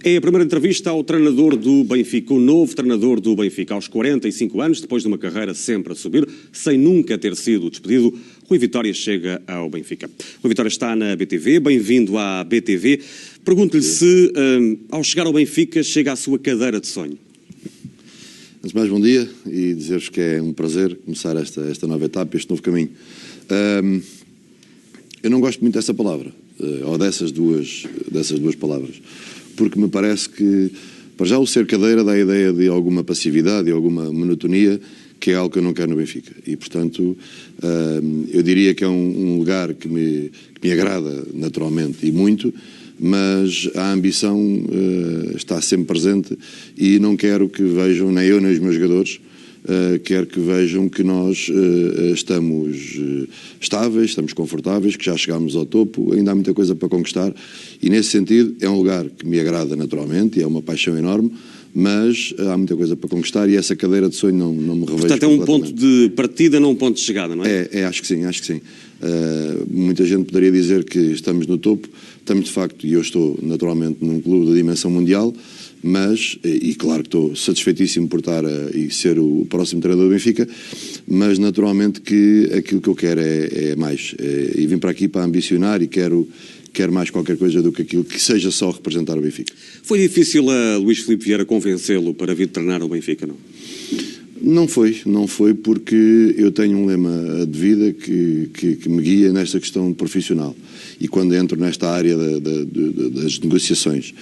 É a primeira entrevista ao treinador do Benfica, o novo treinador do Benfica. Aos 45 anos, depois de uma carreira sempre a subir, sem nunca ter sido despedido, Rui Vitória chega ao Benfica. Rui Vitória está na BTV, bem-vindo à BTV. Pergunto-lhe se, ao chegar ao Benfica, chega à sua cadeira de sonho. Antes de mais, bom dia e dizer-vos que é um prazer começar esta nova etapa, este novo caminho. Eu não gosto muito dessa palavra, ou dessas duas palavras, porque me parece que, para já, o ser cadeira dá a ideia de alguma passividade e alguma monotonia, que é algo que eu não quero no Benfica. E, portanto, eu diria que é um lugar que me agrada naturalmente e muito, mas a ambição está sempre presente e não quero que vejam, nem eu nem os meus jogadores, quero que vejam que nós estamos estáveis, estamos confortáveis, que já chegámos ao topo, ainda há muita coisa para conquistar e nesse sentido é um lugar que me agrada naturalmente e é uma paixão enorme, mas há muita coisa para conquistar e essa cadeira de sonho não me revejo. Portanto, é um ponto de partida, não um ponto de chegada, não é? Acho que sim. Muita gente poderia dizer que estamos no topo, estamos de facto, e eu estou naturalmente num clube de dimensão mundial, mas, e claro que estou satisfeitíssimo por estar e ser o próximo treinador do Benfica, mas naturalmente que aquilo que eu quero é mais, e vim para aqui para ambicionar e quero mais qualquer coisa do que aquilo que seja só representar o Benfica. Foi difícil a Luís Filipe Vieira convencê-lo para vir treinar o Benfica, não? Não foi porque eu tenho um lema de vida que me guia nesta questão profissional e quando entro nesta área das negociações,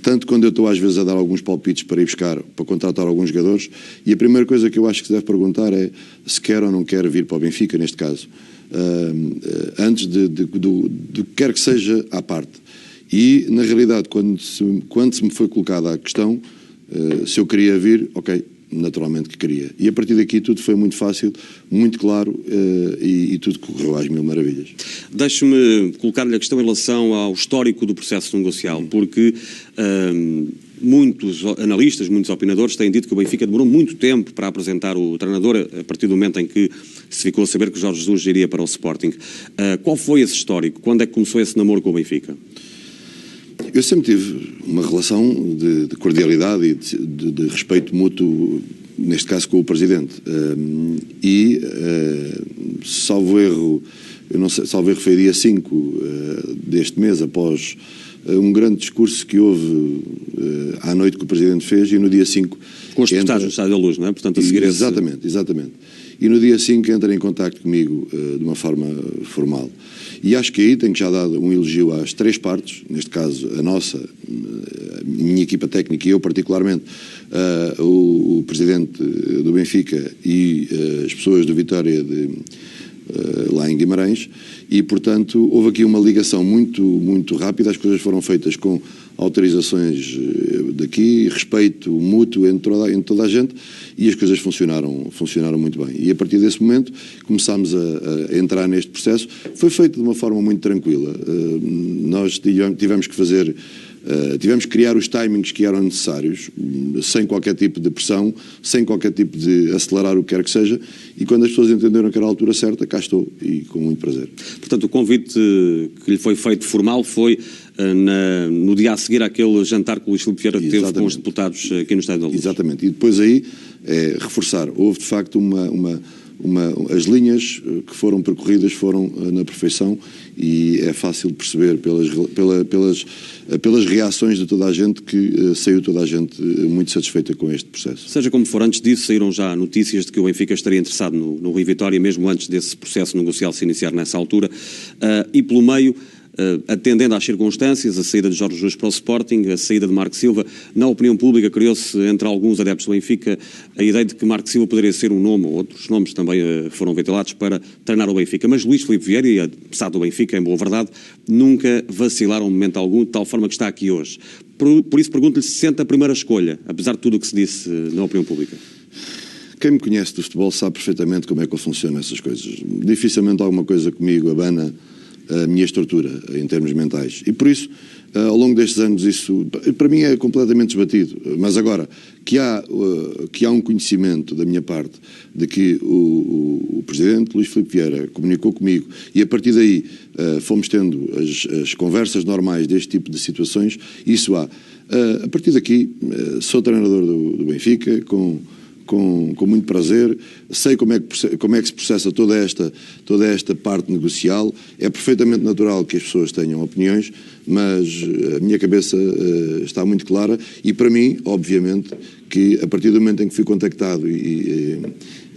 tanto quando eu estou às vezes a dar alguns palpites para ir buscar, para contratar alguns jogadores, e a primeira coisa que eu acho que se deve perguntar é se quer ou não quer vir para o Benfica, neste caso, antes do que quer que seja à parte. E na realidade quando se me foi colocada a questão se eu queria vir, ok, naturalmente que queria. E a partir daqui tudo foi muito fácil, muito claro e tudo correu às mil maravilhas. Deixe-me colocar-lhe a questão em relação ao histórico do processo negocial, porque muitos analistas, muitos opinadores têm dito que o Benfica demorou muito tempo para apresentar o treinador a partir do momento em que se ficou a saber que o Jorge Jesus iria para o Sporting. Qual foi esse histórico? Quando é que começou esse namoro com o Benfica? Eu sempre tive uma relação de cordialidade e de respeito mútuo, neste caso com o Presidente. Salvo erro, foi dia 5 deste mês, após um grande discurso que houve à noite que o Presidente fez, e no dia 5... Com os deputados no Estádio da Luz, não é? Portanto, a seguir Exatamente. E no dia 5 entra em contacto comigo de uma forma formal. E acho que aí tenho que já dar um elogio às três partes, neste caso a nossa, a minha equipa técnica e eu particularmente, o Presidente do Benfica e as pessoas do Vitória lá em Guimarães, e portanto houve aqui uma ligação muito rápida, as coisas foram feitas com autorizações daqui, respeito mútuo entre toda a gente, e as coisas funcionaram muito bem. E a partir desse momento começámos a entrar neste processo. Foi feito de uma forma muito tranquila. Nós tivemos que criar os timings que eram necessários, sem qualquer tipo de pressão, sem qualquer tipo de acelerar o que quer que seja, e quando as pessoas entenderam que era a altura certa, cá estou, e com muito prazer. Portanto, o convite que lhe foi feito formal foi no dia a seguir àquele jantar que o Luís Filipe Vieira teve com os deputados aqui no Estádio da Luz. Exatamente, e depois aí, reforçar, houve de facto as linhas que foram percorridas foram na perfeição, e é fácil de perceber pelas reações de toda a gente que saiu toda a gente muito satisfeita com este processo. Seja como for, antes disso saíram já notícias de que o Benfica estaria interessado no Rui Vitória, mesmo antes desse processo negocial se iniciar nessa altura, e pelo meio, atendendo às circunstâncias, a saída de Jorge Jesus para o Sporting, a saída de Marco Silva, na opinião pública criou-se entre alguns adeptos do Benfica a ideia de que Marco Silva poderia ser um nome, ou outros nomes também foram ventilados para treinar o Benfica. Mas Luís Filipe Vieira, e apesar do Benfica, em boa verdade, nunca vacilaram um momento algum, de tal forma que está aqui hoje. Por isso pergunto-lhe se sente a primeira escolha, apesar de tudo o que se disse na opinião pública. Quem me conhece do futebol sabe perfeitamente como é que eu funciono essas coisas. Dificilmente alguma coisa comigo abana a minha estrutura em termos mentais. E por isso, ao longo destes anos, isso para mim é completamente desbatido. Mas agora, que há um conhecimento da minha parte de que o Presidente Luís Filipe Vieira comunicou comigo e a partir daí fomos tendo as conversas normais deste tipo de situações, isso há. A partir daqui, sou treinador do Benfica, com muito prazer, sei como é que se processa toda esta parte negocial. É perfeitamente natural que as pessoas tenham opiniões, mas a minha cabeça está muito clara e para mim, obviamente, que a partir do momento em que fui contactado e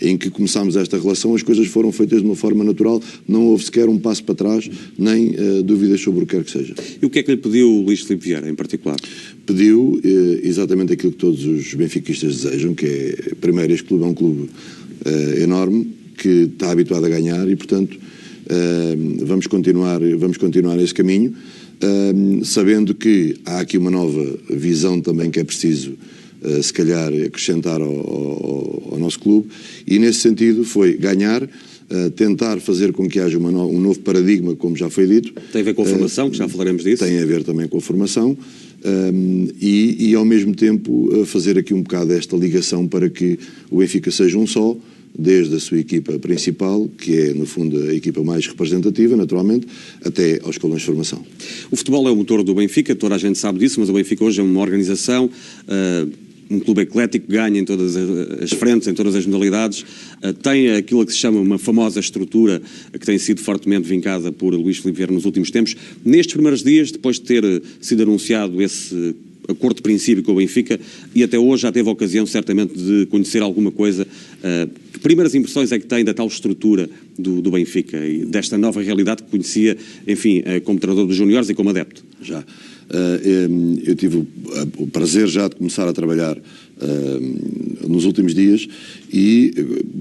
em que começámos esta relação, as coisas foram feitas de uma forma natural, não houve sequer um passo para trás, nem dúvidas sobre o que quer que seja. E o que é que lhe pediu o Luís Filipe Vieira, em particular? Pediu exatamente aquilo que todos os benfiquistas desejam, que é, primeiro, este clube é um clube enorme, que está habituado a ganhar e, portanto, vamos continuar esse caminho, sabendo que há aqui uma nova visão também que é preciso se calhar acrescentar ao nosso clube, e nesse sentido foi ganhar, tentar fazer com que haja um novo paradigma, como já foi dito. Tem a ver com a formação, que já falaremos disso. Tem a ver também com a formação e ao mesmo tempo fazer aqui um bocado esta ligação para que o Benfica seja um só, desde a sua equipa principal, que é no fundo a equipa mais representativa, naturalmente, até aos escalões de formação. O futebol é o motor do Benfica, toda a gente sabe disso, mas o Benfica hoje é uma organização, um clube eclético, ganha em todas as frentes, em todas as modalidades, tem aquilo que se chama uma famosa estrutura que tem sido fortemente vincada por Luís Filipe Vieira nos últimos tempos. Nestes primeiros dias, depois de ter sido anunciado esse acordo de princípio com o Benfica, e até hoje já teve a ocasião certamente de conhecer alguma coisa, que primeiras impressões é que tem da tal estrutura do Benfica e desta nova realidade que conhecia, enfim, como treinador dos juniores e como adepto? Já. Eu tive o prazer já de começar a trabalhar nos últimos dias e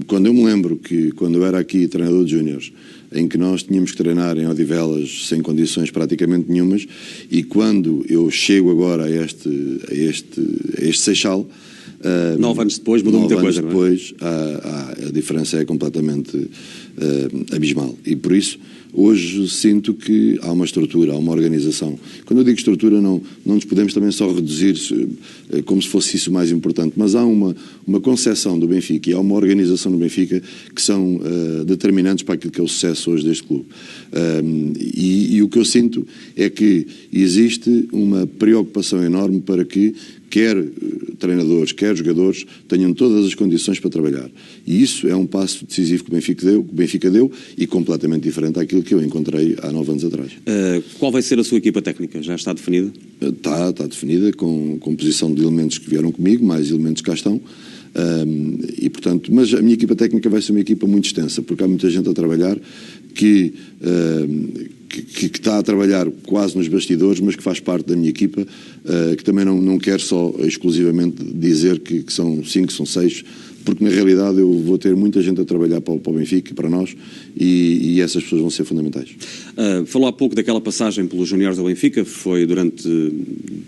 quando eu me lembro que quando eu era aqui treinador de júniores, em que nós tínhamos que treinar em Odivelas sem condições praticamente nenhumas, e quando eu chego agora a este Seixal, 9 anos depois mudou muita coisa, não é? 9 anos depois a diferença é completamente abismal e por isso hoje sinto que há uma estrutura, há uma organização. Quando eu digo estrutura não nos podemos também só reduzir como se fosse isso o mais importante, mas há uma concepção do Benfica e há uma organização do Benfica que são determinantes para aquilo que é o sucesso hoje deste clube. E o que eu sinto é que existe uma preocupação enorme para que quer treinadores, quer jogadores, tenham todas as condições para trabalhar. E isso é um passo decisivo que o Benfica deu e completamente diferente daquilo que eu encontrei há 9 anos atrás. Qual vai ser a sua equipa técnica? Já está definida? Está definida, com composição de elementos que vieram comigo, mais elementos que cá estão. E portanto, mas a minha equipa técnica vai ser uma equipa muito extensa, porque há muita gente a trabalhar que está a trabalhar quase nos bastidores, mas que faz parte da minha equipa, que também não quer só exclusivamente dizer que são 5, são 6, porque na realidade eu vou ter muita gente a trabalhar para o Benfica e para nós, e essas pessoas vão ser fundamentais. Falou há pouco daquela passagem pelos juniores do Benfica, foi durante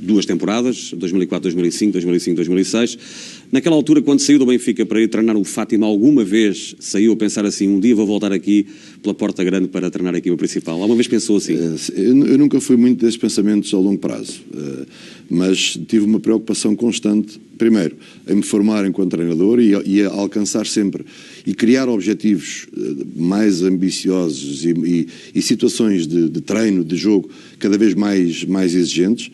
2 temporadas, 2004-2005, 2005-2006. Naquela altura, quando saiu do Benfica para ir treinar o Fátima, alguma vez saiu a pensar assim, um dia vou voltar aqui pela porta grande para treinar a equipa principal? Alguma vez pensou assim? Eu nunca fui muito desses pensamentos a longo prazo, mas tive uma preocupação constante, primeiro, em me formar enquanto treinador e a alcançar sempre e criar objetivos mais ambiciosos e situações de treino, de jogo, cada vez mais exigentes,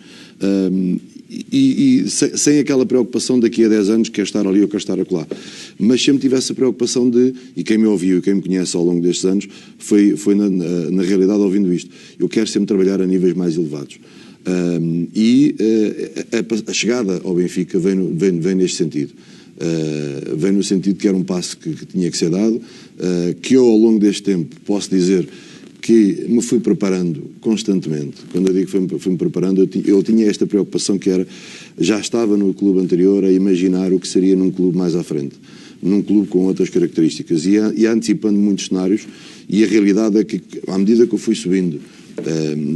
e sem aquela preocupação daqui a 10 anos quer estar ali ou quer estar acolá. Mas sempre tive essa preocupação e quem me ouviu e quem me conhece ao longo destes anos foi na realidade ouvindo isto. Eu quero sempre trabalhar a níveis mais elevados. A chegada ao Benfica vem neste sentido. Vem no sentido que era um passo que tinha que ser dado, que eu ao longo deste tempo posso dizer que me fui preparando constantemente. Quando eu digo que fui-me preparando, eu tinha esta preocupação que era, já estava no clube anterior a imaginar o que seria num clube mais à frente, num clube com outras características, e antecipando muitos cenários, e a realidade é que, à medida que eu fui subindo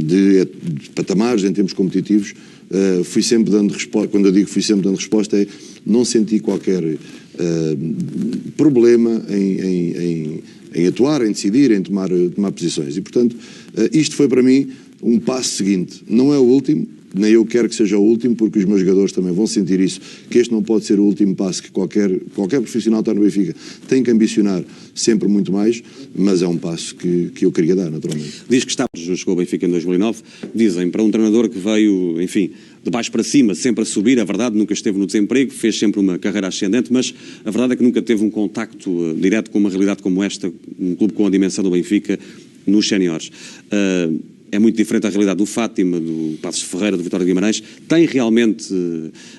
de patamares em termos competitivos, fui sempre dando resposta. Quando eu digo fui sempre dando resposta, não senti qualquer problema em atuar, em decidir, em tomar posições. E, portanto, isto foi para mim um passo seguinte. Não é o último, nem eu quero que seja o último, porque os meus jogadores também vão sentir isso, que este não pode ser o último passo que qualquer profissional que está no Benfica tem que ambicionar sempre muito mais, mas é um passo que eu queria dar, naturalmente. Diz que chegou ao Benfica em 2009, dizem, para um treinador que veio, enfim, de baixo para cima, sempre a subir, a verdade, nunca esteve no desemprego, fez sempre uma carreira ascendente, mas a verdade é que nunca teve um contacto direto com uma realidade como esta, um clube com a dimensão do Benfica, nos séniores. É muito diferente a realidade do Fátima, do Passos de Ferreira, do Vitória de Guimarães. Tem realmente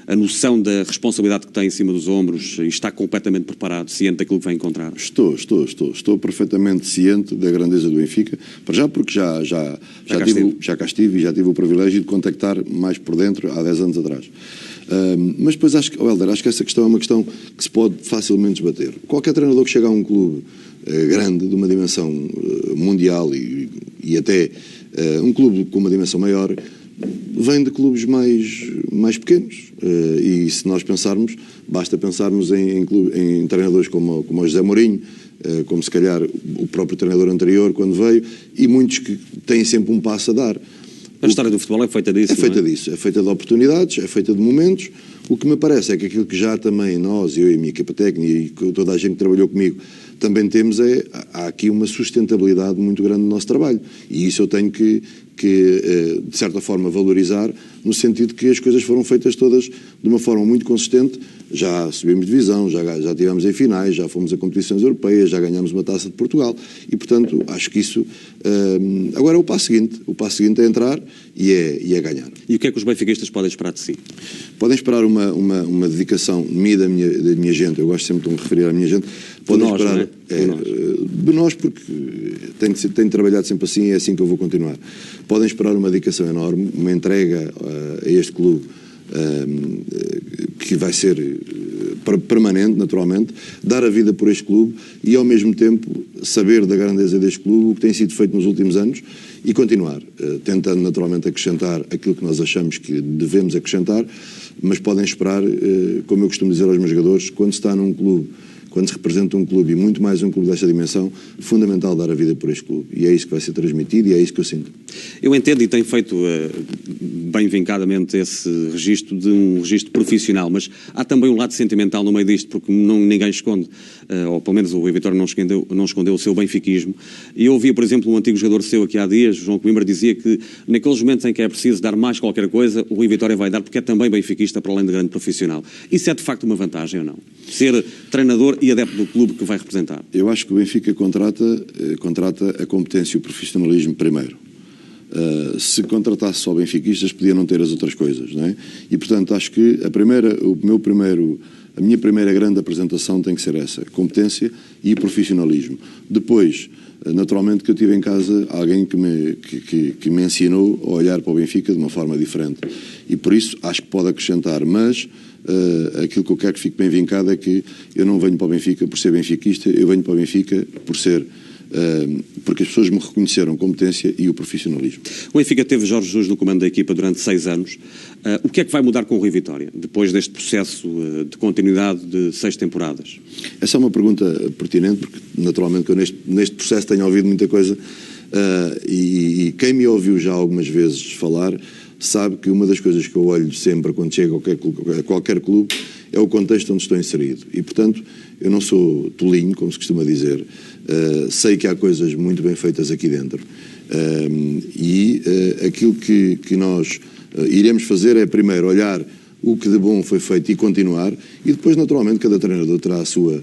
a noção da responsabilidade que tem em cima dos ombros e está completamente preparado, ciente daquilo que vai encontrar? Estou perfeitamente ciente da grandeza do Benfica, para já porque já cá estive e já tive o privilégio de contactar mais por dentro há 10 anos atrás. Mas depois acho que essa questão é uma questão que se pode facilmente desbater. Qualquer treinador que chega a um clube grande, de uma dimensão mundial e até um clube com uma dimensão maior, vem de clubes mais pequenos. E se nós pensarmos, basta pensarmos em treinadores como o José Mourinho, como se calhar o próprio treinador anterior quando veio, e muitos que têm sempre um passo a dar. A história do futebol é feita disso. É feita de oportunidades, é feita de momentos. O que me parece é que aquilo que já também nós, eu e a minha equipa técnica e toda a gente que trabalhou comigo, também temos há aqui uma sustentabilidade muito grande no nosso trabalho. E isso eu tenho que de certa forma, valorizar, no sentido que as coisas foram feitas todas de uma forma muito consistente. Já subimos divisão, já estivemos em finais, já fomos a competições europeias, já ganhámos uma taça de Portugal e, portanto, acho que isso... agora é o passo seguinte. O passo seguinte é entrar e é ganhar. E o que é que os benfiquistas podem esperar de si? Podem esperar uma dedicação minha da minha gente. Eu gosto sempre de me referir à minha gente. Podem nós, esperar... não é? De nós, porque tenho trabalhado sempre assim e é assim que eu vou continuar. Podem esperar uma dedicação enorme, uma entrega a este clube que vai ser permanente, naturalmente, dar a vida por este clube e, ao mesmo tempo, saber da grandeza deste clube, o que tem sido feito nos últimos anos e continuar, tentando naturalmente acrescentar aquilo que nós achamos que devemos acrescentar, mas podem esperar, como eu costumo dizer aos meus jogadores, quando se está num clube, quando se representa um clube e muito mais um clube desta dimensão, fundamental dar a vida por este clube. E é isso que vai ser transmitido e é isso que eu sinto. Eu entendo e tenho feito bem vincadamente esse registro de um registro profissional, mas há também um lado sentimental no meio disto, porque ninguém esconde, ou pelo menos o Rui Vitória não escondeu o seu benfiquismo. E eu ouvia, por exemplo, um antigo jogador seu aqui há dias, João Coimbra, dizia que naqueles momentos em que é preciso dar mais qualquer coisa, o Rui Vitória vai dar, porque é também benfiquista, para além de grande profissional. Isso é de facto uma vantagem ou não? Ser treinador e adepto do clube que vai representar? Eu acho que o Benfica contrata a competência e o profissionalismo primeiro. Se contratasse só benfiquistas, podia não ter as outras coisas, não é? E, portanto, acho que a minha primeira grande apresentação tem que ser essa, competência e profissionalismo. Depois, naturalmente, que eu tive em casa alguém que me ensinou a olhar para o Benfica de uma forma diferente. E, por isso, acho que pode acrescentar, mas... aquilo que eu quero que fique bem vincado é que eu não venho para o Benfica por ser benfiquista, eu venho para o Benfica porque as pessoas me reconheceram competência e o profissionalismo. O Benfica teve Jorge Jesus no comando da equipa durante 6 anos. O que é que vai mudar com o Rui Vitória, depois deste processo de continuidade de 6 temporadas? Essa é uma pergunta pertinente, porque naturalmente eu neste processo tenho ouvido muita coisa e quem me ouviu já algumas vezes falar sabe que uma das coisas que eu olho sempre quando chego a qualquer clube é o contexto onde estou inserido. E, portanto, eu não sou tolinho, como se costuma dizer. Sei que há coisas muito bem feitas aqui dentro. Aquilo que nós iremos fazer é, primeiro, olhar o que de bom foi feito e continuar, e depois, naturalmente, cada treinador terá a sua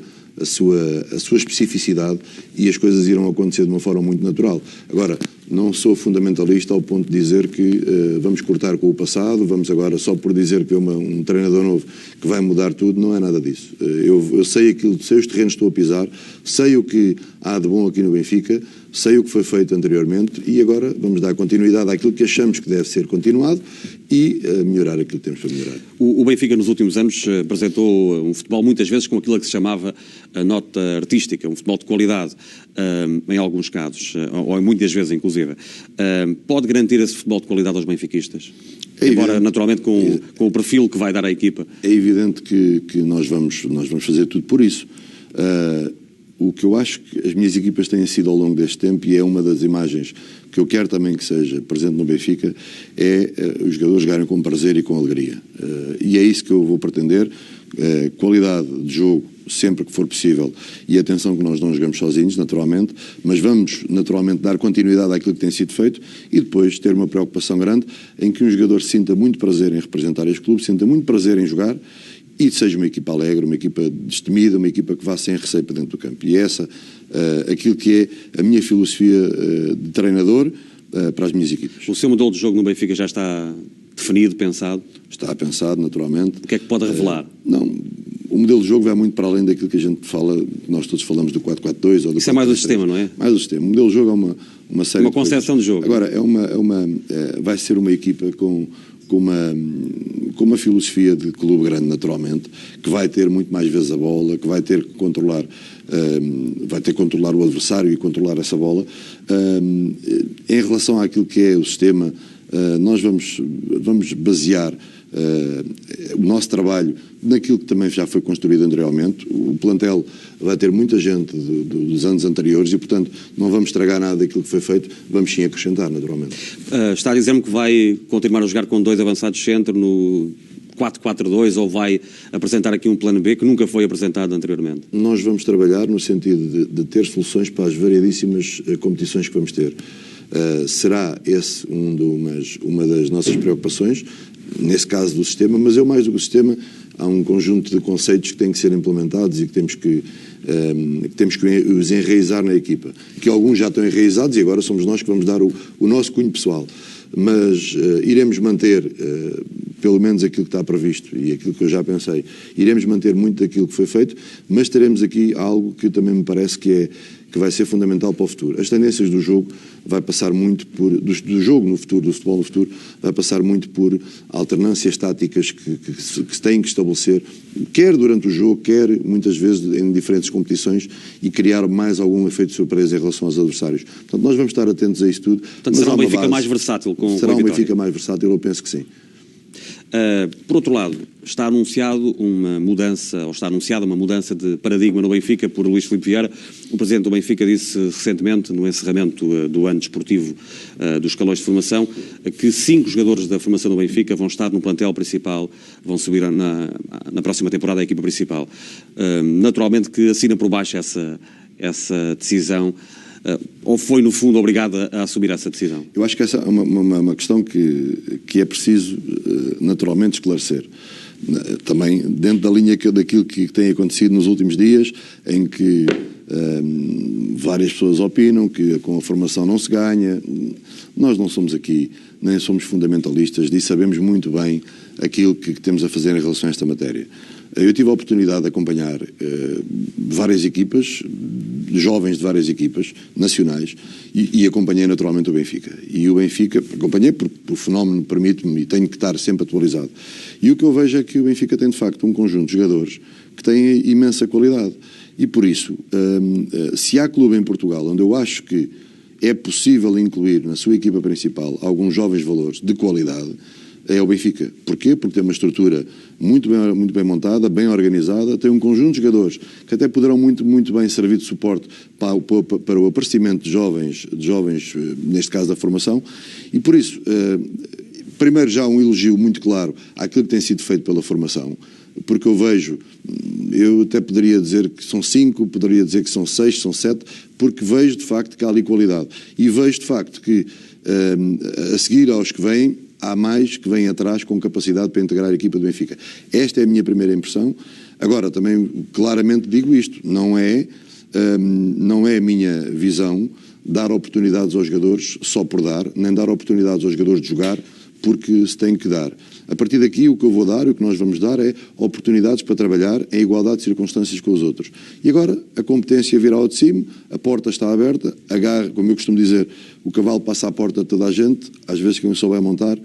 especificidade e as coisas irão acontecer de uma forma muito natural. Agora, não sou fundamentalista ao ponto de dizer que vamos cortar com o passado, vamos agora só por dizer que é um treinador novo que vai mudar tudo, não é nada disso. Eu sei sei os terrenos que estou a pisar, sei o que há de bom aqui no Benfica, sei o que foi feito anteriormente e agora vamos dar continuidade àquilo que achamos que deve ser continuado e melhorar aquilo que temos para melhorar. O Benfica nos últimos anos apresentou um futebol muitas vezes com aquilo que se chamava a nota artística, um futebol de qualidade, em alguns casos, ou muitas vezes inclusive. Pode garantir esse futebol de qualidade aos benfiquistas? Embora naturalmente com o perfil que vai dar à equipa. É evidente que nós vamos fazer tudo por isso. O que eu acho que as minhas equipas têm sido ao longo deste tempo, e é uma das imagens que eu quero também que seja presente no Benfica, é os jogadores jogarem com prazer e com alegria. E é isso que eu vou pretender. Qualidade de jogo, sempre que for possível, e atenção que nós não jogamos sozinhos, naturalmente, mas vamos naturalmente dar continuidade àquilo que tem sido feito e depois ter uma preocupação grande em que um jogador sinta muito prazer em representar este clube, sinta muito prazer em jogar e seja uma equipa alegre, uma equipa destemida, uma equipa que vá sem receio para dentro do campo. E é essa aquilo que é a minha filosofia de treinador para as minhas equipas. O seu modelo de jogo no Benfica já está definido, pensado? Está pensado, naturalmente. O que é que pode revelar? Não, o modelo de jogo vai muito para além daquilo que a gente fala, nós todos falamos do 4-4-2 ou do 4-3-3. Isso é mais o sistema, não é? Mais o sistema. O modelo de jogo é uma série uma concepção de jogo. Agora, vai ser uma equipa com uma filosofia de clube grande, naturalmente, que vai ter muito mais vezes a bola, que vai ter que controlar, o adversário e controlar essa bola. Em relação àquilo que é o sistema, nós vamos basear o nosso trabalho naquilo que também já foi construído anteriormente. O plantel vai ter muita gente dos anos anteriores e, portanto, não vamos estragar nada daquilo que foi feito, vamos sim acrescentar, naturalmente. Está a dizer-me que vai continuar a jogar com 2 avançados de centro no 4-4-2 ou vai apresentar aqui um plano B que nunca foi apresentado anteriormente? Nós vamos trabalhar no sentido de ter soluções para as variedíssimas competições que vamos ter. Será esse uma das nossas preocupações, nesse caso do sistema, mas eu mais do que o sistema, há um conjunto de conceitos que têm que ser implementados e que temos que os enraizar na equipa, que alguns já estão enraizados e agora somos nós que vamos dar o nosso cunho pessoal, mas iremos manter pelo menos aquilo que está previsto e aquilo que eu já pensei, iremos manter muito daquilo que foi feito, mas teremos aqui algo que também me parece que vai ser fundamental para o futuro. As tendências do jogo vai passar muito do jogo no futuro, do futebol no futuro, vai passar muito por alternâncias táticas que se têm que estabelecer, quer durante o jogo, quer muitas vezes em diferentes competições, e criar mais algum efeito de surpresa em relação aos adversários. Portanto, nós vamos estar atentos a isso tudo. Portanto, será um Benfica mais versátil com Será um Benfica mais versátil, eu penso que sim. Por outro lado, está anunciada uma mudança de paradigma no Benfica por Luís Filipe Vieira. O presidente do Benfica disse recentemente, no encerramento do ano desportivo dos escalões de formação, que 5 jogadores da formação do Benfica vão estar no plantel principal, vão subir na próxima temporada à equipa principal. Naturalmente que assina por baixo essa decisão. Ou foi, no fundo, obrigado a assumir essa decisão? Eu acho que essa é uma questão que é preciso naturalmente esclarecer. Também dentro da linha daquilo que tem acontecido nos últimos dias, em que várias pessoas opinam que com a formação não se ganha. Nós não somos aqui, nem somos fundamentalistas, e sabemos muito bem aquilo que temos a fazer em relação a esta matéria. Eu tive a oportunidade de acompanhar várias equipas, jovens de várias equipas nacionais, e acompanhei naturalmente o Benfica. E o Benfica, acompanhei porque o fenómeno permite-me e tenho que estar sempre atualizado. E o que eu vejo é que o Benfica tem de facto um conjunto de jogadores que têm imensa qualidade. E por isso, se há clube em Portugal onde eu acho que é possível incluir na sua equipa principal alguns jovens valores de qualidade, é o Benfica. Porquê? Porque tem uma estrutura muito bem montada, bem organizada, tem um conjunto de jogadores que até poderão muito bem servir de suporte para o aparecimento de jovens, neste caso da formação, e por isso, primeiro já um elogio muito claro àquilo que tem sido feito pela formação, porque eu até poderia dizer que são 5, poderia dizer que são 6, são 7, porque vejo de facto que há ali qualidade, e vejo de facto que a seguir aos que vêm, há mais que vêm atrás com capacidade para integrar a equipa do Benfica. Esta é a minha primeira impressão. Agora, também claramente digo isto, não é a minha visão dar oportunidades aos jogadores só por dar, nem dar oportunidades aos jogadores de jogar porque se tem que dar. A partir daqui, o que eu vou dar, o que nós vamos dar é oportunidades para trabalhar em igualdade de circunstâncias com os outros. E agora, a competência virá ao de cima, a porta está aberta, agarra, como eu costumo dizer, o cavalo passa à porta de toda a gente, às vezes quem souber montar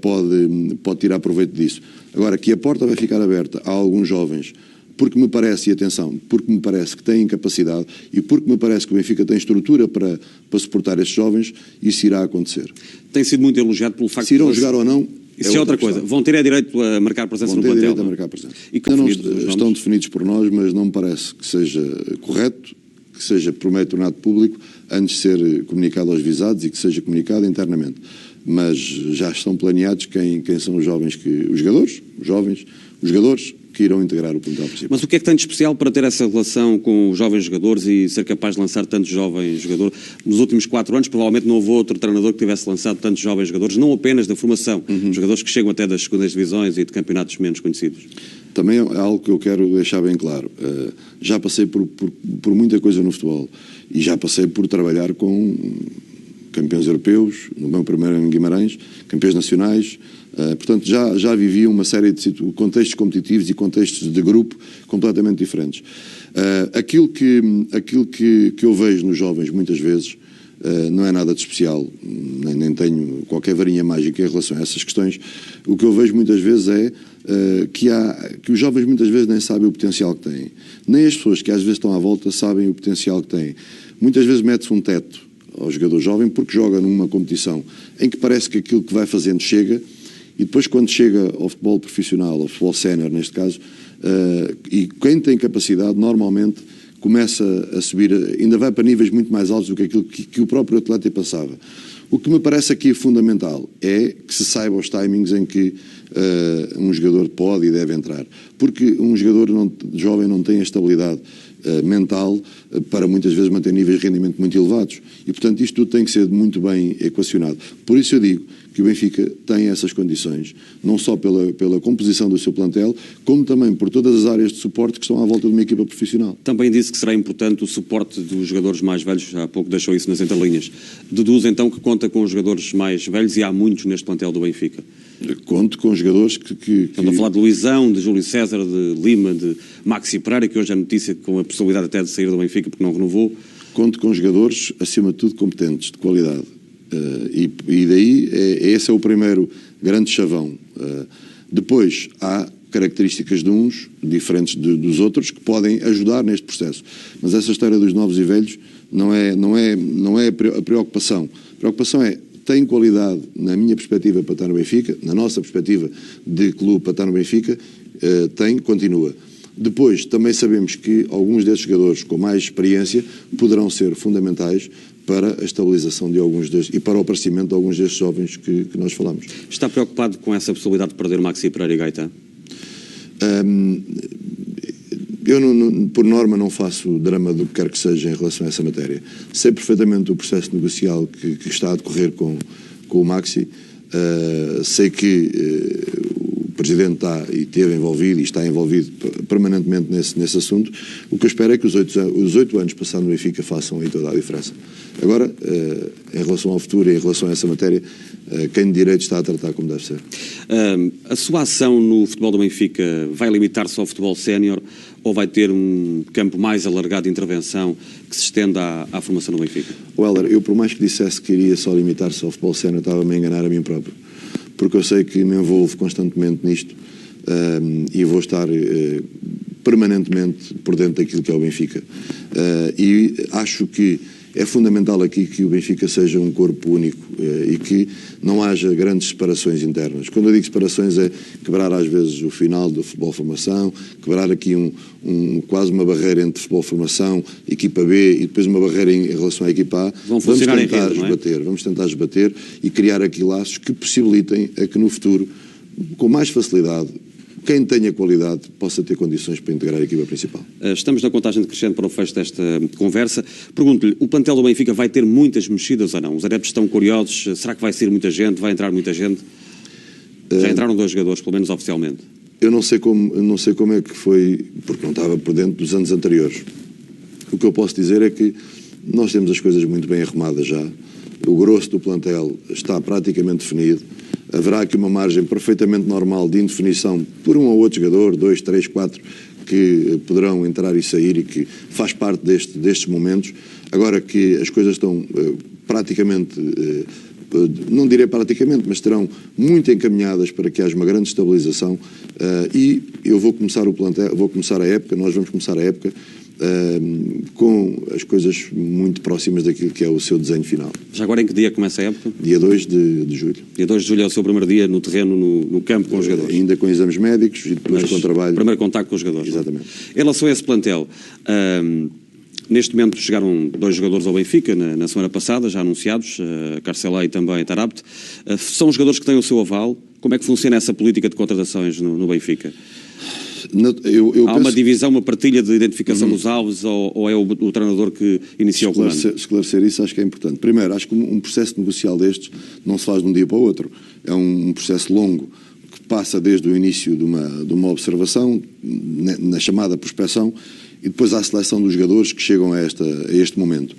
pode tirar proveito disso. Agora, que a porta vai ficar aberta a alguns jovens, porque me parece, e atenção, porque me parece que têm capacidade e porque me parece que o Benfica tem estrutura para suportar estes jovens, isso irá acontecer. Tem sido muito elogiado pelo facto de... Se irão jogar ou não, isso é outra coisa. Vão ter direito a marcar presença no plantel? Vão ter direito a marcar presença. E ainda não estão definidos por nós, mas não me parece que seja correto que seja por meio tornado público antes de ser comunicado aos visados e que seja comunicado internamente. Mas já estão planeados quem são os jovens, os jogadores que irão integrar o plantel principal. Mas o que é que tem de especial para ter essa relação com os jovens jogadores e ser capaz de lançar tantos jovens jogadores? Nos últimos 4 anos, provavelmente não houve outro treinador que tivesse lançado tantos jovens jogadores, não apenas da formação, jogadores que chegam até das segundas divisões e de campeonatos menos conhecidos. Também é algo que eu quero deixar bem claro. Já passei por muita coisa no futebol e já passei por trabalhar com campeões europeus, no meu primeiro em Guimarães, campeões nacionais. Portanto, já vivi uma série de contextos competitivos e contextos de grupo completamente diferentes. Aquilo que eu vejo nos jovens, muitas vezes, não é nada de especial, nem tenho qualquer varinha mágica em relação a essas questões. O que eu vejo muitas vezes é que os jovens muitas vezes nem sabem o potencial que têm. Nem as pessoas que às vezes estão à volta sabem o potencial que têm. Muitas vezes mete-se um teto ao jogador jovem porque joga numa competição em que parece que aquilo que vai fazendo chega, e depois quando chega ao futebol profissional, ao futebol sénior neste caso, e quem tem capacidade normalmente começa a subir, ainda vai para níveis muito mais altos do que aquilo que o próprio atleta passava. O que me parece aqui fundamental é que se saiba os timings em que um jogador pode e deve entrar. Porque um jogador jovem não tem a estabilidade mental para muitas vezes manter níveis de rendimento muito elevados. E, portanto, isto tudo tem que ser muito bem equacionado. Por isso eu digo que o Benfica tem essas condições, não só pela composição do seu plantel, como também por todas as áreas de suporte que estão à volta de uma equipa profissional. Também disse que será importante o suporte dos jogadores mais velhos, há pouco deixou isso nas entrelinhas. Deduz então que conta com os jogadores mais velhos e há muitos neste plantel do Benfica. Conto com jogadores que... Estamos a falar de Luizão, de Júlio César, de Lima, de Maxi Pereira, que hoje é notícia com a possibilidade até de sair do Benfica porque não renovou. Conto com jogadores, acima de tudo, competentes, de qualidade. E daí, esse é o primeiro grande chavão. Depois, há características de uns, diferentes dos outros, que podem ajudar neste processo. Mas essa história dos novos e velhos não é a preocupação. A preocupação é, tem qualidade, na minha perspectiva, para estar no Benfica, na nossa perspectiva de clube para estar no Benfica, continua. Depois, também sabemos que alguns destes jogadores com mais experiência poderão ser fundamentais para a estabilização de alguns destes e para o aparecimento de alguns destes jovens que nós falamos. Está preocupado com essa possibilidade de perder Maxi Pereira e Gaeta? Eu, por norma, não faço drama do que quer que seja em relação a essa matéria. Sei perfeitamente o processo negocial que está a decorrer com o Maxi. Sei que o Presidente está e esteve envolvido e está envolvido permanentemente nesse assunto. O que eu espero é que os 8 anos passados no Benfica façam aí toda a diferença. Agora, em relação ao futuro e em relação a essa matéria, quem de direito está a tratar como deve ser. A sua ação no futebol do Benfica vai limitar-se ao futebol sénior ou vai ter um campo mais alargado de intervenção que se estenda à formação do Benfica? Weller, eu por mais que dissesse que iria só limitar-se ao futebol sénior, estava-me a enganar a mim próprio. Porque eu sei que me envolvo constantemente nisto e vou estar permanentemente por dentro daquilo que é o Benfica. E acho que é fundamental aqui que o Benfica seja um corpo único e que não haja grandes separações internas. Quando eu digo separações é quebrar às vezes o final do futebol formação, quebrar aqui quase uma barreira entre futebol formação, equipa B e depois uma barreira em relação à equipa A. Vamos tentar Vamos tentar esbater e criar aqui laços que possibilitem a que no futuro, com mais facilidade, quem tenha qualidade possa ter condições para integrar a equipa principal. Estamos na contagem decrescente para o fecho desta conversa. Pergunto-lhe, o plantel do Benfica vai ter muitas mexidas ou não? Os adeptos estão curiosos, será que vai sair muita gente, vai entrar muita gente? Já entraram 2 jogadores, pelo menos oficialmente. Eu não sei como é que foi, porque não estava por dentro dos anos anteriores. O que eu posso dizer é que nós temos as coisas muito bem arrumadas já. O grosso do plantel está praticamente definido. Haverá aqui uma margem perfeitamente normal de indefinição por um ou outro jogador, 2, 3, 4, que poderão entrar e sair e que faz parte destes momentos. Agora que as coisas estão praticamente, não direi praticamente, mas estarão muito encaminhadas para que haja uma grande estabilização e eu vou começar a época, nós vamos começar a época com as coisas muito próximas daquilo que é o seu desenho final. Já agora em que dia começa a época? Dia 2 de julho. Dia 2 de julho é o seu primeiro dia no terreno, no campo com os jogadores? Ainda com exames médicos e depois com trabalho. Primeiro contacto com os jogadores. Exatamente. Em relação a esse plantel, Neste momento chegaram 2 jogadores ao Benfica, na semana passada, já anunciados, Carcelé e também Tarapte. São jogadores que têm o seu aval. Como é que funciona essa política de contratações no Benfica? Há uma divisão, uma partilha de identificação dos alvos, ou é o treinador que inicia o comando? Esclarecer isso acho que é importante. Primeiro, acho que um processo negocial destes não se faz de um dia para o outro. É um processo longo, que passa desde o início de uma observação, na chamada prospecção, e depois à seleção dos jogadores que chegam a este momento.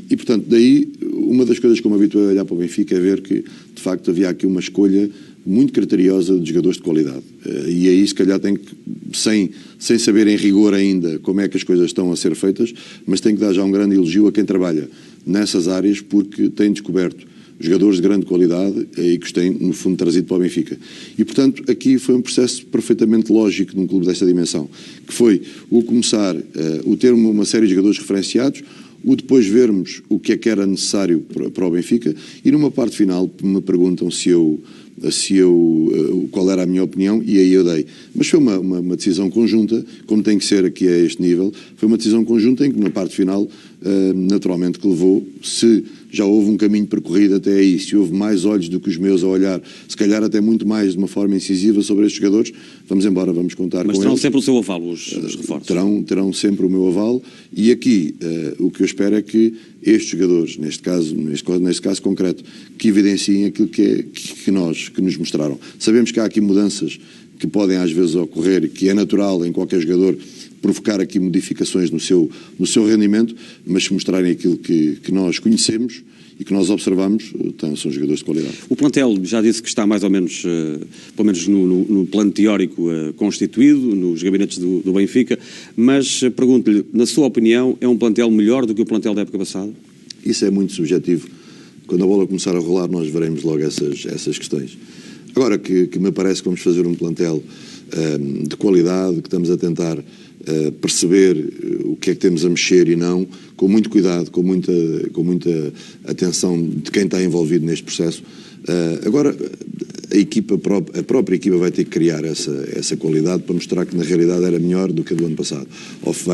E, portanto, daí, uma das coisas que eu me habituei a olhar para o Benfica é ver que, de facto, havia aqui uma escolha muito criteriosa de jogadores de qualidade. E aí, se calhar, tem que, sem saber em rigor ainda como é que as coisas estão a ser feitas, mas tem que dar já um grande elogio a quem trabalha nessas áreas, porque tem descoberto jogadores de grande qualidade e que os tem, no fundo, trazido para o Benfica. E, portanto, aqui foi um processo perfeitamente lógico num clube desta dimensão, que foi o começar, o ter uma série de jogadores referenciados, o depois vermos o que é que era necessário para o Benfica, e numa parte final me perguntam qual era a minha opinião, e aí eu dei. Mas foi uma decisão conjunta, como tem que ser aqui a este nível, foi uma decisão conjunta em que na parte final, naturalmente que levou, se já houve um caminho percorrido até aí, se houve mais olhos do que os meus a olhar, se calhar até muito mais de uma forma incisiva sobre estes jogadores, vamos embora, vamos contar com eles. Mas terão sempre o seu aval, os reforços? Terão sempre o meu aval, e aqui o que eu espero é que estes jogadores, neste caso concreto, que evidenciem aquilo que nos mostraram. Sabemos que há aqui mudanças que podem às vezes ocorrer e que é natural em qualquer jogador provocar aqui modificações no seu rendimento, mas se mostrarem aquilo que nós conhecemos e que nós observamos, são jogadores de qualidade. O plantel já disse que está mais ou menos, pelo menos no plano teórico, constituído, nos gabinetes do Benfica, mas pergunto-lhe, na sua opinião, é um plantel melhor do que o plantel da época passada? Isso é muito subjetivo. Quando a bola começar a rolar, nós veremos logo essas questões. Agora que me parece que vamos fazer um plantel de qualidade, que estamos a tentar perceber o que é que temos a mexer e não, com muito cuidado, com muita atenção de quem está envolvido neste processo. Agora, a própria equipa vai ter que criar essa qualidade para mostrar que na realidade era melhor do que a do ano passado,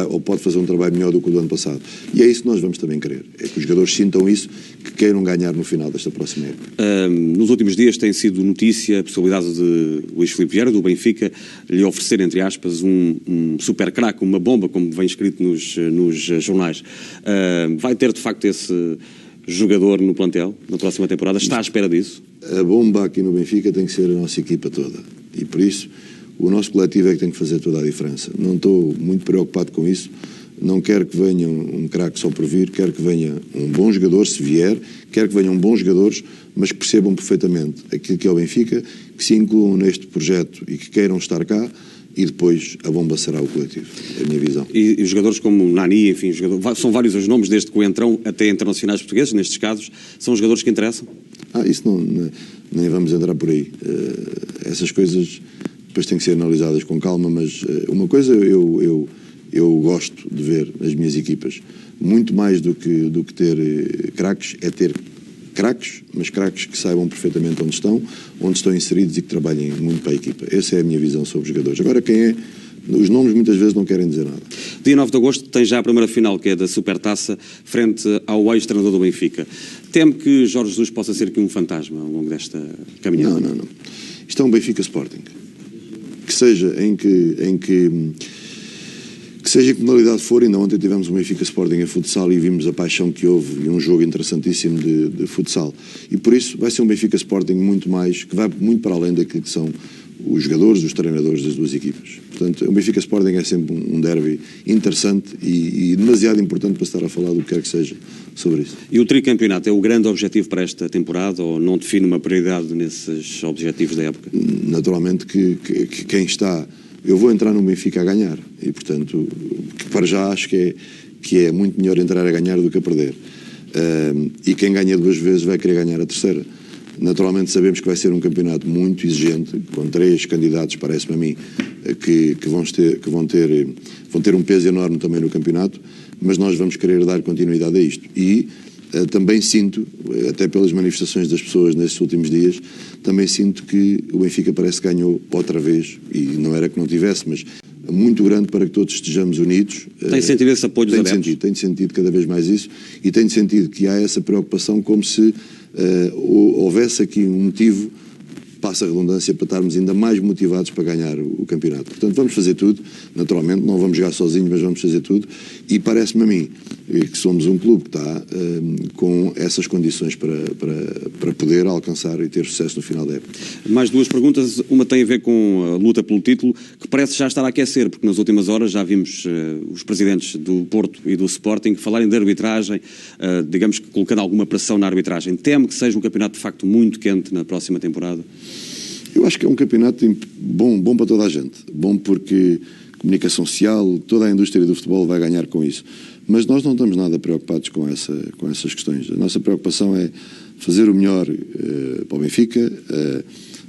ou pode fazer um trabalho melhor do que o do ano passado. E é isso que nós vamos também querer, é que os jogadores sintam isso, que queiram ganhar no final desta próxima época. Nos últimos dias tem sido notícia a possibilidade de Luís Filipe Vieira, do Benfica, lhe oferecer, entre aspas, um super craque, uma bomba, como vem escrito nos jornais. Vai ter de facto esse jogador no plantel na próxima temporada? Está à espera disso? A bomba aqui no Benfica tem que ser a nossa equipa toda, e por isso o nosso coletivo é que tem que fazer toda a diferença. Não estou muito preocupado com isso, não quero que venha um craque só por vir, quero que venha um bom jogador, se vier, quero que venham bons jogadores, mas que percebam perfeitamente aquilo que é o Benfica, que se incluam neste projeto e que queiram estar cá, e depois a bomba será o coletivo, é a minha visão. E os jogadores como Nani, enfim, são vários os nomes, desde Coentrão até internacionais portugueses, nestes casos, são jogadores que interessam? Isso nem vamos entrar por aí. Essas coisas depois têm que ser analisadas com calma, mas uma coisa eu gosto de ver nas minhas equipas, muito mais do que ter craques, é ter craques, mas craques que saibam perfeitamente onde estão inseridos e que trabalhem muito para a equipa. Essa é a minha visão sobre os jogadores. Agora, quem é? Os nomes muitas vezes não querem dizer nada. Dia 9 de agosto tem já a primeira final, que é da Supertaça, frente ao ex-treinador do Benfica. Teme que Jorge Jesus possa ser aqui um fantasma ao longo desta caminhada? Não. Isto é um Benfica Sporting. Que seja em que seja em que modalidade for, ainda ontem tivemos um Benfica Sporting a futsal e vimos a paixão que houve e um jogo interessantíssimo de futsal. E por isso vai ser um Benfica Sporting muito mais, que vai muito para além daquilo que são os jogadores, os treinadores das duas equipas. Portanto, o Benfica Sporting é sempre um derby interessante e demasiado importante para estar a falar do que quer que seja sobre isso. E o tricampeonato é o grande objetivo para esta temporada, ou não define uma prioridade nesses objetivos da época? Naturalmente que quem está... Eu vou entrar no Benfica a ganhar e, portanto, que para já acho que é muito melhor entrar a ganhar do que a perder. E quem ganha duas vezes vai querer ganhar a terceira. Naturalmente sabemos que vai ser um campeonato muito exigente, com 3 candidatos, parece-me a mim, que vão ter um peso enorme também no campeonato, mas nós vamos querer dar continuidade a isto. E também sinto, até pelas manifestações das pessoas nestes últimos dias, também sinto que o Benfica parece que ganhou outra vez, e não era que não tivesse, mas muito grande para que todos estejamos unidos. Tem sentido esse apoio dos adeptos? Tenho sentido cada vez mais isso, e tenho sentido que há essa preocupação como se houvesse aqui um motivo, passa a redundância, para estarmos ainda mais motivados para ganhar o campeonato. Portanto, vamos fazer tudo, naturalmente, não vamos jogar sozinhos, mas vamos fazer tudo, e parece-me a mim que somos um clube que está com essas condições para poder alcançar e ter sucesso no final da época. Mais duas perguntas, uma tem a ver com a luta pelo título, que parece já estar a aquecer, porque nas últimas horas já vimos os presidentes do Porto e do Sporting falarem de arbitragem, digamos que colocando alguma pressão na arbitragem. Teme que seja um campeonato de facto muito quente na próxima temporada? Eu acho que é um campeonato bom para toda a gente. Bom porque comunicação social, toda a indústria do futebol vai ganhar com isso. Mas nós não estamos nada preocupados com essas questões. A nossa preocupação é fazer o melhor para o Benfica.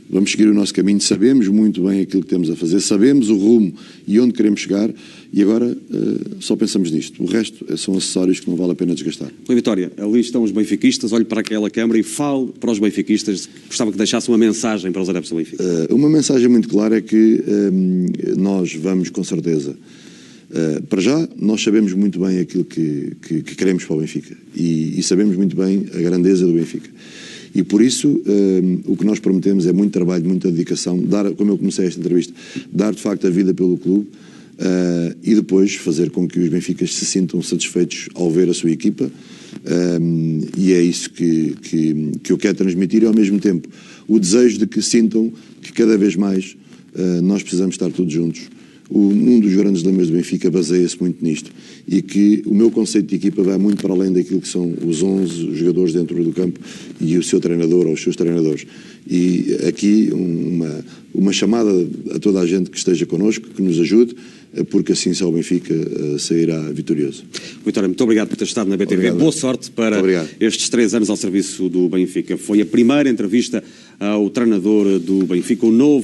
Vamos seguir o nosso caminho, sabemos muito bem aquilo que temos a fazer, sabemos o rumo e onde queremos chegar, e agora só pensamos nisto. O resto são acessórios que não vale a pena desgastar. Rui Vitória, ali estão os benfiquistas, olhe para aquela câmara e fale para os benfiquistas. Gostava que deixasse uma mensagem para os adeptos do Benfica. Uma mensagem muito clara é que nós vamos, com certeza, para já, nós sabemos muito bem aquilo que queremos para o Benfica, e sabemos muito bem a grandeza do Benfica. E por isso, o que nós prometemos é muito trabalho, muita dedicação, como eu comecei esta entrevista, dar de facto a vida pelo clube, e depois fazer com que os benficas se sintam satisfeitos ao ver a sua equipa, e é isso que eu quero transmitir, e ao mesmo tempo o desejo de que sintam que cada vez mais nós precisamos estar todos juntos. Um dos grandes lemas do Benfica baseia-se muito nisto, e que o meu conceito de equipa vai muito para além daquilo que são os 11 jogadores dentro do campo e o seu treinador ou os seus treinadores. E aqui uma chamada a toda a gente que esteja connosco, que nos ajude, porque assim só o Benfica sairá vitorioso. Vitória, muito obrigado por ter estado na BTV. Obrigado. Boa sorte para estes 3 anos ao serviço do Benfica. Foi a primeira entrevista ao treinador do Benfica, o novo